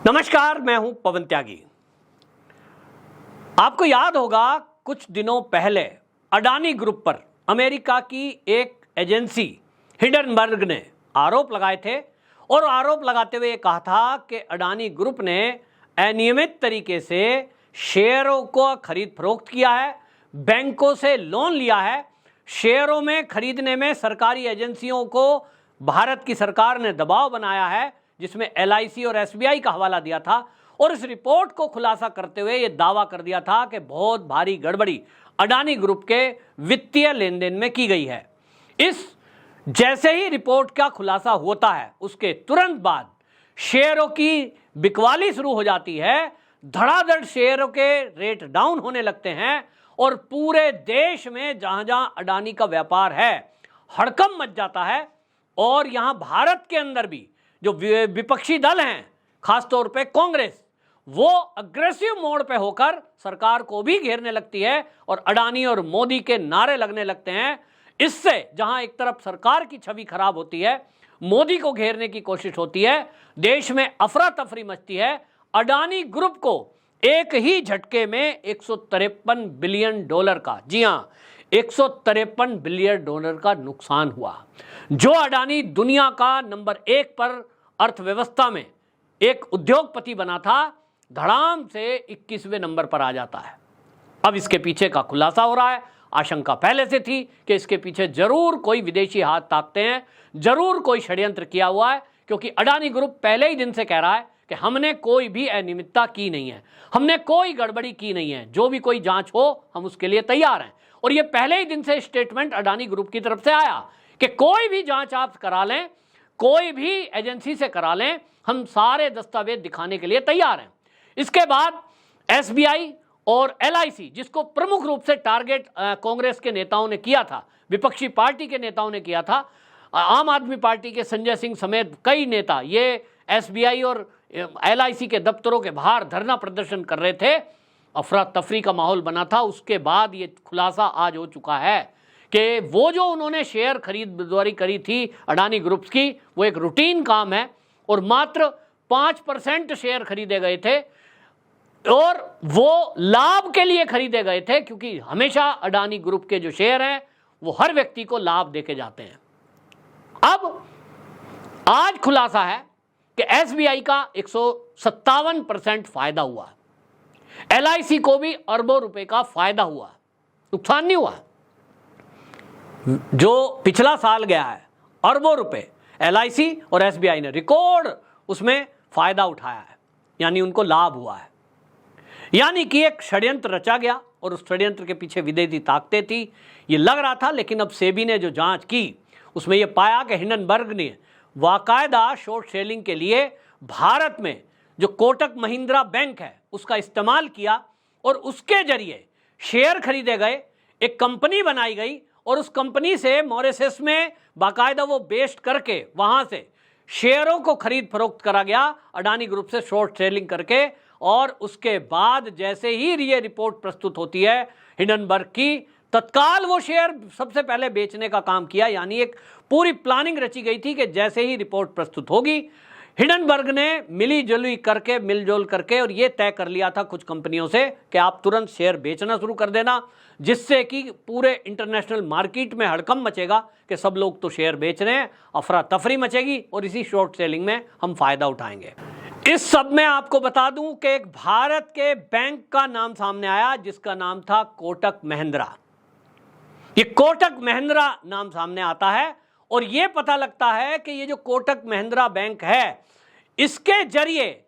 नमस्कार, मैं हूं पवन त्यागी। आपको याद होगा कुछ दिनों पहले अडानी ग्रुप पर अमेरिका की एक एजेंसी हिंडनबर्ग ने आरोप लगाए थे और आरोप लगाते हुए कहा था कि अडानी ग्रुप ने अनियमित तरीके से शेयरों को खरीद फरोख्त किया है, बैंकों से लोन लिया है, शेयरों में खरीदने में सरकारी एजेंसियों को भारत की सरकार ने दबाव बनाया है, जिसमें LIC और SBI का हवाला दिया था। और इस रिपोर्ट को खुलासा करते हुए यह दावा कर दिया था कि बहुत भारी गड़बड़ी अडानी ग्रुप के वित्तीय लेन देन में की गई है। इस जैसे ही रिपोर्ट का खुलासा होता है उसके तुरंत बाद शेयरों की बिकवाली शुरू हो जाती है, धड़ाधड़ शेयरों के रेट डाउन होने लगते हैं और पूरे देश में जहां जहां अडानी का व्यापार है हड़कंप मच जाता है। और यहां भारत के अंदर भी जो विपक्षी दल हैं, खासतौर पे कांग्रेस, वो अग्रेसिव मोड पे होकर सरकार को भी घेरने लगती है और अडानी और मोदी के नारे लगने लगते हैं। इससे जहां एक तरफ सरकार की छवि खराब होती है, मोदी को घेरने की कोशिश होती है, देश में अफरा तफरी मचती है। अडानी ग्रुप को एक ही झटके में $153 बिलियन का, जी हां, $153 बिलियन का नुकसान हुआ। जो अडानी दुनिया का नंबर 1 पर अर्थव्यवस्था में एक उद्योगपति बना था, धड़ाम से 21वें नंबर पर आ जाता है। अब इसके पीछे का खुलासा हो रहा है। आशंका पहले से थी कि इसके पीछे जरूर कोई विदेशी हाथ ताकते हैं, जरूर कोई षड्यंत्र किया हुआ है, क्योंकि अडानी ग्रुप पहले ही दिन से कह रहा है कि हमने कोई भी अनियमितता की नहीं है, हमने कोई गड़बड़ी की नहीं है, जो भी कोई जांच हो हम उसके लिए तैयार हैं। और ये पहले ही दिन से स्टेटमेंट अडानी ग्रुप की तरफ से आया कि कोई भी जांच आप करा लें, कोई भी एजेंसी से करा लें, हम सारे दस्तावेज दिखाने के लिए तैयार हैं। इसके बाद SBI और LIC, जिसको प्रमुख रूप से टारगेट कांग्रेस के नेताओं ने किया था, विपक्षी पार्टी के नेताओं ने किया था, आम आदमी पार्टी के संजय सिंह समेत कई नेता ये SBI और LIC के दफ्तरों के बाहर धरना प्रदर्शन कर रहे थे। अफरा तफरी का माहौल बना था। उसके बाद ये खुलासा आज हो चुका है कि वो जो उन्होंने शेयर खरीदारी करी थी अडानी ग्रुप्स की, वो एक रूटीन काम है और मात्र 5% शेयर खरीदे गए थे और वो लाभ के लिए खरीदे गए थे, क्योंकि हमेशा अडानी ग्रुप के जो शेयर हैं वो हर व्यक्ति को लाभ देके जाते हैं। अब आज खुलासा है कि SBI का 157% फायदा हुआ, LIC को भी अरबों रुपए का फायदा हुआ, नुकसान नहीं हुआ। जो पिछला साल गया है अरबों रुपए LIC और SBI ने रिकॉर्ड उसमें फायदा उठाया है, यानी उनको लाभ हुआ है। यानी कि एक षड्यंत्र रचा गया और उस षड्यंत्र के पीछे विदेशी ताकतें थी, ये लग रहा था। लेकिन अब सेबी ने जो जांच की उसमें यह पाया कि हिंडनबर्ग ने बाकायदा शॉर्ट सेलिंग के लिए भारत में जो कोटक महिंद्रा बैंक है उसका इस्तेमाल किया और उसके जरिए शेयर खरीदे गए, एक कंपनी बनाई गई और उस कंपनी से मॉरिशस में बाकायदा वो बेस्ट करके वहां से शेयरों को खरीद फरोख्त करा गया अडानी ग्रुप से शॉर्ट सेलिंग करके। और उसके बाद जैसे ही ये रिपोर्ट प्रस्तुत होती है हिंडनबर्ग की, तत्काल वो शेयर सबसे पहले बेचने का काम किया। यानी एक पूरी प्लानिंग रची गई थी कि जैसे ही रिपोर्ट प्रस्तुत होगी, हिंडनबर्ग ने मिलजुल करके और ये तय कर लिया था कुछ कंपनियों से कि आप तुरंत शेयर बेचना शुरू कर देना, जिससे कि पूरे इंटरनेशनल मार्केट में हड़कंप मचेगा कि सब लोग तो शेयर बेच रहे हैं, अफरा तफरी मचेगी और इसी शॉर्ट सेलिंग में हम फायदा उठाएंगे। इस सब में आपको बता दूं कि एक भारत के बैंक का नाम सामने आया जिसका नाम था कोटक महिंद्रा। ये कोटक महिंद्रा नाम सामने आता है और ये पता लगता है कि ये जो कोटक महिंद्रा बैंक है, इसके जरिए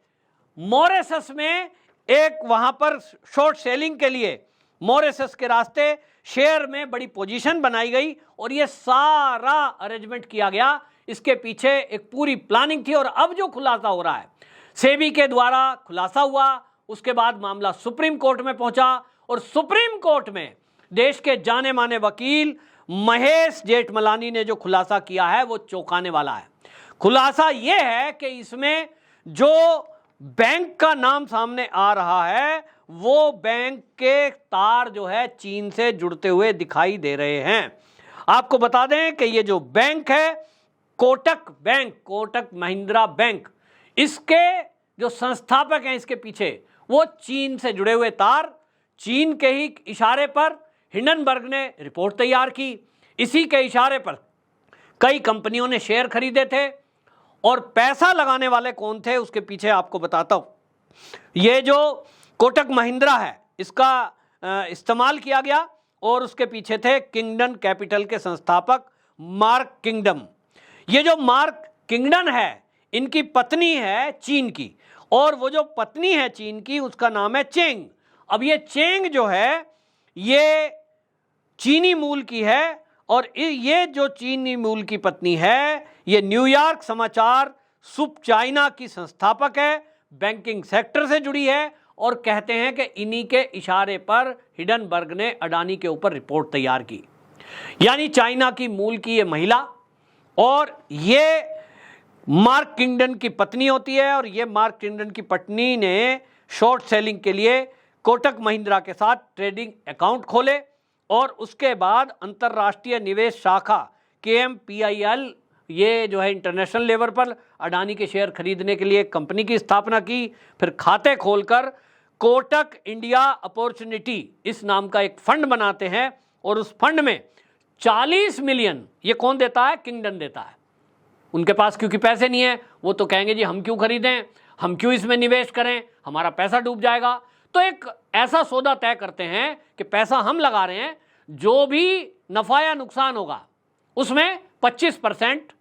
मॉरिशस में एक वहां पर शॉर्ट सेलिंग के लिए मॉरिशस के रास्ते शेयर में बड़ी पोजीशन बनाई गई और ये सारा अरेंजमेंट किया गया। इसके पीछे एक पूरी प्लानिंग थी। और अब जो खुलासा हो रहा है, सेबी के द्वारा खुलासा हुआ, उसके बाद मामला सुप्रीम कोर्ट में पहुंचा और सुप्रीम कोर्ट में देश के जाने माने वकील महेश जेठमलानी ने जो खुलासा किया है वो चौंकाने वाला है। खुलासा यह है कि इसमें जो बैंक का नाम सामने आ रहा है वो बैंक के तार जो है चीन से जुड़ते हुए दिखाई दे रहे हैं। आपको बता दें कि ये जो बैंक है कोटक बैंक, कोटक महिंद्रा बैंक, इसके जो संस्थापक हैं इसके पीछे, वो चीन से जुड़े हुए तार, चीन के ही इशारे पर हिंडनबर्ग ने रिपोर्ट तैयार की, इसी के इशारे पर कई कंपनियों ने शेयर खरीदे थे। और पैसा लगाने वाले कौन थे उसके पीछे आपको बताता हूं। ये जो कोटक महिंद्रा है इसका इस्तेमाल किया गया और उसके पीछे थे किंगडन कैपिटल के संस्थापक मार्क किंगडन। ये जो मार्क किंगडन है इनकी पत्नी है चीन की, और वो जो पत्नी है चीन की उसका नाम है चेंग। अब ये चेंग जो है ये चीनी मूल की है, और ये जो चीनी मूल की पत्नी है ये न्यूयॉर्क समाचार सुप चाइना की संस्थापक है, बैंकिंग सेक्टर से जुड़ी है, और कहते हैं कि इन्हीं के इशारे पर हिंडनबर्ग ने अडानी के ऊपर रिपोर्ट तैयार की। यानी चाइना की मूल की ये महिला और ये मार्क किंगडन की पत्नी होती है, और ये मार्क किंगडन की पत्नी ने शॉर्ट सेलिंग के लिए कोटक महिंद्रा के साथ ट्रेडिंग अकाउंट खोले, और उसके बाद अंतर्राष्ट्रीय निवेश शाखा KMPIL ये जो है इंटरनेशनल लेवल पर अडानी के शेयर खरीदने के लिए कंपनी की स्थापना की। फिर खाते खोलकर कोटक इंडिया अपॉर्चुनिटी इस नाम का एक फंड बनाते हैं, और उस फंड में 40 मिलियन ये कौन देता है? किंगडन देता है। उनके पास क्योंकि पैसे नहीं है, वो तो कहेंगे जी हम क्यों खरीदें, हम क्यों इसमें निवेश करें, हमारा पैसा डूब जाएगा। तो एक ऐसा सौदा तय करते हैं कि पैसा हम लगा रहे हैं, जो भी नफा या नुकसान होगा उसमें 25%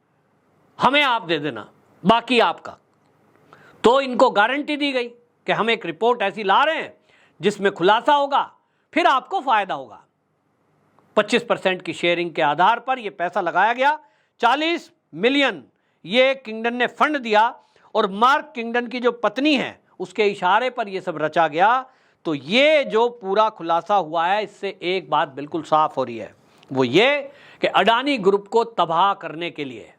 हमें आप दे देना, बाकी आपका। तो इनको गारंटी दी गई कि हम एक रिपोर्ट ऐसी ला रहे हैं जिसमें खुलासा होगा, फिर आपको फायदा होगा। 25% की शेयरिंग के आधार पर यह पैसा लगाया गया। 40 मिलियन ये किंगडन ने फंड दिया, और मार्क किंगडन की जो पत्नी है उसके इशारे पर यह सब रचा गया। तो ये जो पूरा खुलासा हुआ है इससे एक बात बिल्कुल साफ हो रही है, वो ये कि अडानी ग्रुप को तबाह करने के लिए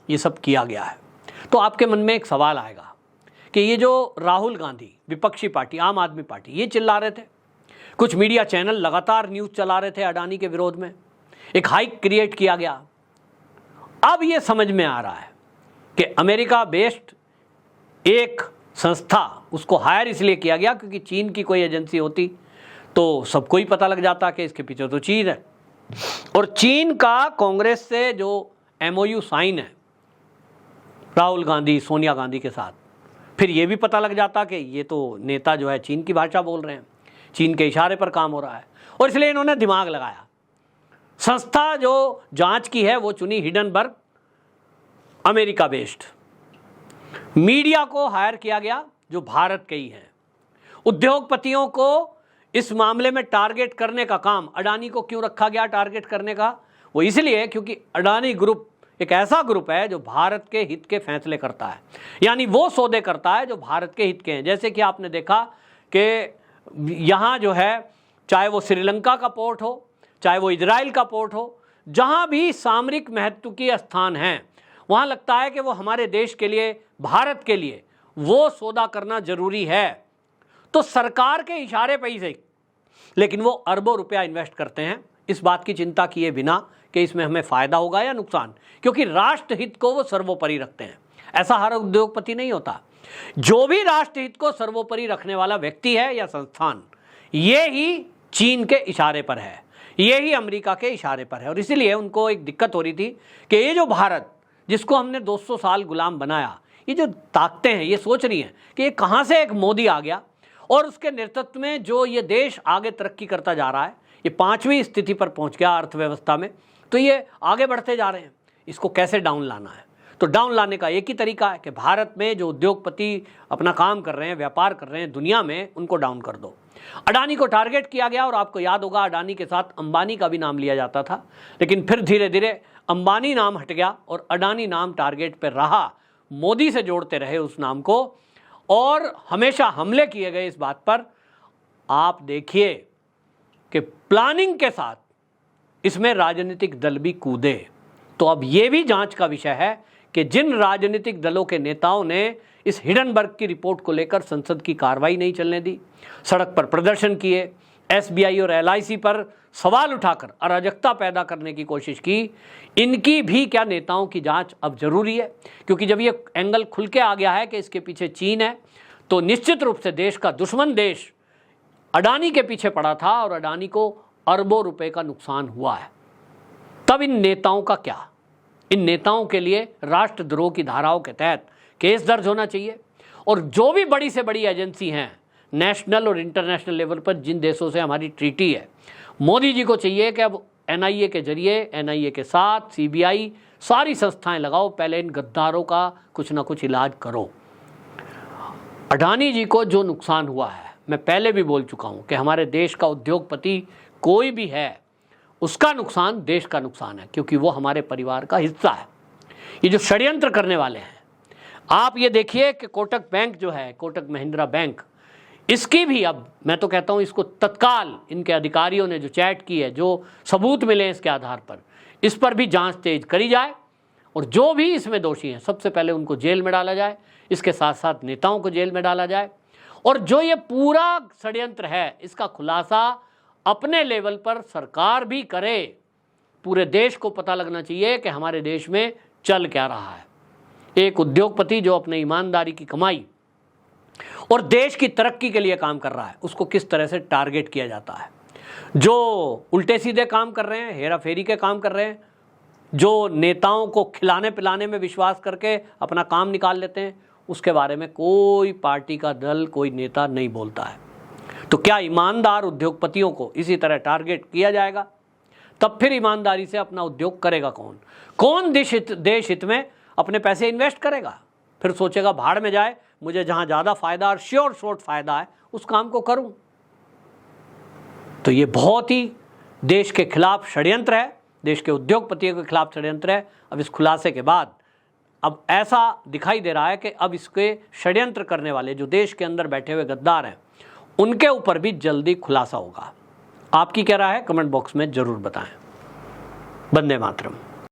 ये सब किया गया है। तो आपके मन में एक सवाल आएगा कि ये जो राहुल गांधी विपक्षी पार्टी आम आदमी पार्टी ये चिल्ला रहे थे, कुछ मीडिया चैनल लगातार न्यूज़ चला रहे थे अडानी के विरोध में, एक हाइक क्रिएट किया गया। अब ये समझ में आ रहा है कि अमेरिका बेस्ड एक संस्था, उसको हायर इसलिए किया गया क्योंकि चीन की कोई एजेंसी होती तो सबको ही पता लग जाता कि इसके पीछे तो चीन है। और चीन का कांग्रेस से जो MOU साइन है राहुल गांधी सोनिया गांधी के साथ, फिर ये भी पता लग जाता कि ये तो नेता जो है चीन की भाषा बोल रहे हैं, चीन के इशारे पर काम हो रहा है। और इसलिए इन्होंने दिमाग लगाया। संस्था जो जांच की है वो चुनी हिंडनबर्ग, अमेरिका बेस्ड। मीडिया को हायर किया गया जो भारत के ही हैं। उद्योगपतियों को इस मामले में टारगेट करने का काम, अडानी को क्यों रखा गया टारगेट करने का? वो इसलिए क्योंकि अडानी ग्रुप एक ऐसा ग्रुप है जो भारत के हित के फैसले करता है, यानी वो सौदे करता है जो भारत के हित के हैं। जैसे कि आपने देखा कि यहाँ जो है, चाहे वो श्रीलंका का पोर्ट हो, चाहे वो इजराइल का पोर्ट हो, जहाँ भी सामरिक महत्व के स्थान हैं वहाँ लगता है कि वो हमारे देश के लिए, भारत के लिए वो सौदा करना जरूरी है। तो सरकार के इशारे पर ही सही, लेकिन वो अरबों रुपया इन्वेस्ट करते हैं इस बात की चिंता किए बिना कि इसमें हमें फ़ायदा होगा या नुकसान, क्योंकि राष्ट्र हित को वो सर्वोपरि रखते हैं। ऐसा हर उद्योगपति नहीं होता। जो भी राष्ट्र हित को सर्वोपरि रखने वाला व्यक्ति है या संस्थान, ये ही चीन के इशारे पर है, ये ही अमेरिका के इशारे पर है। और इसीलिए उनको एक दिक्कत हो रही थी कि ये जो भारत जिसको हमने 200 साल गुलाम बनाया, ये जो ताकतें हैं ये सोच रही हैं कि ये कहाँ से एक मोदी आ गया और उसके नेतृत्व में जो ये देश आगे तरक्की करता जा रहा है, ये 5वीं स्थिति पर पहुँच गया अर्थव्यवस्था में, तो ये आगे बढ़ते जा रहे हैं, इसको कैसे डाउन लाना है? तो डाउन लाने का एक ही तरीका है कि भारत में जो उद्योगपति अपना काम कर रहे हैं, व्यापार कर रहे हैं दुनिया में, उनको डाउन कर दो। अडानी को टारगेट किया गया, और आपको याद होगा अडानी के साथ अंबानी का भी नाम लिया जाता था, लेकिन फिर धीरे धीरे अंबानी नाम हट गया और अडानी नाम टारगेट पर रहा। मोदी से जोड़ते रहे उस नाम को, और हमेशा हमले किए गए इस बात पर। आप देखिए कि प्लानिंग के साथ इसमें राजनीतिक दल भी कूदे। तो अब ये भी जांच का विषय है कि जिन राजनीतिक दलों के नेताओं ने इस हिंडनबर्ग की रिपोर्ट को लेकर संसद की कार्रवाई नहीं चलने दी, सड़क पर प्रदर्शन किए, SBI और LIC पर सवाल उठाकर अराजकता पैदा करने की कोशिश की, इनकी भी क्या नेताओं की जांच अब जरूरी है? क्योंकि जब ये एंगल खुल के आ गया है कि इसके पीछे चीन है, तो निश्चित रूप से देश का दुश्मन देश अडानी के पीछे पड़ा था और अडानी को अरबों रुपए का नुकसान हुआ है। तब इन नेताओं का क्या? इन नेताओं के लिए राष्ट्रद्रोह की धाराओं के तहत केस दर्ज होना चाहिए। और जो भी बड़ी से बड़ी एजेंसी हैं नेशनल और इंटरनेशनल लेवल पर, जिन देशों से हमारी ट्रीटी है, मोदी जी को चाहिए कि अब NIA के जरिए, NIA के साथ CBI, सारी संस्थाएं लगाओ, पहले इन गद्दारों का कुछ ना कुछ इलाज करो। अडानी जी को जो नुकसान हुआ है, मैं पहले भी बोल चुका हूं कि हमारे देश का उद्योगपति कोई भी है, उसका नुकसान देश का नुकसान है, क्योंकि वो हमारे परिवार का हिस्सा है। ये जो षड्यंत्र करने वाले हैं, आप ये देखिए कि कोटक बैंक जो है, कोटक महिंद्रा बैंक, इसकी भी अब मैं तो कहता हूं इसको तत्काल इनके अधिकारियों ने जो चैट की है, जो सबूत मिले इसके आधार पर, इस पर भी जांच तेज करी जाए और जो भी इसमें दोषी हैं सबसे पहले उनको जेल में डाला जाए। इसके साथ साथ नेताओं को जेल में डाला जाए और जो ये पूरा षड्यंत्र है इसका खुलासा अपने लेवल पर सरकार भी करे। पूरे देश को पता लगना चाहिए कि हमारे देश में चल क्या रहा है। एक उद्योगपति जो अपने ईमानदारी की कमाई और देश की तरक्की के लिए काम कर रहा है, उसको किस तरह से टारगेट किया जाता है। जो उल्टे सीधे काम कर रहे हैं, हेरा फेरी के काम कर रहे हैं, जो नेताओं को खिलाने पिलाने में विश्वास करके अपना काम निकाल लेते हैं, उसके बारे में कोई पार्टी का दल, कोई नेता नहीं बोलता है। तो क्या ईमानदार उद्योगपतियों को इसी तरह टारगेट किया जाएगा? तब फिर ईमानदारी से अपना उद्योग करेगा कौन? कौन देश हित में अपने पैसे इन्वेस्ट करेगा? फिर सोचेगा भाड़ में जाए, मुझे जहां ज्यादा फायदा और श्योर शॉर्ट फायदा है उस काम को करूं। तो ये बहुत ही देश के खिलाफ षड्यंत्र है, देश के उद्योगपतियों के खिलाफ षड्यंत्र है। अब इस खुलासे के बाद अब ऐसा दिखाई दे रहा है कि अब इसके षड्यंत्र करने वाले जो देश के अंदर बैठे हुए गद्दार हैं, उनके ऊपर भी जल्दी खुलासा होगा। आपकी क्या राय है? कमेंट बॉक्स में जरूर बताएं। वंदे मातरम।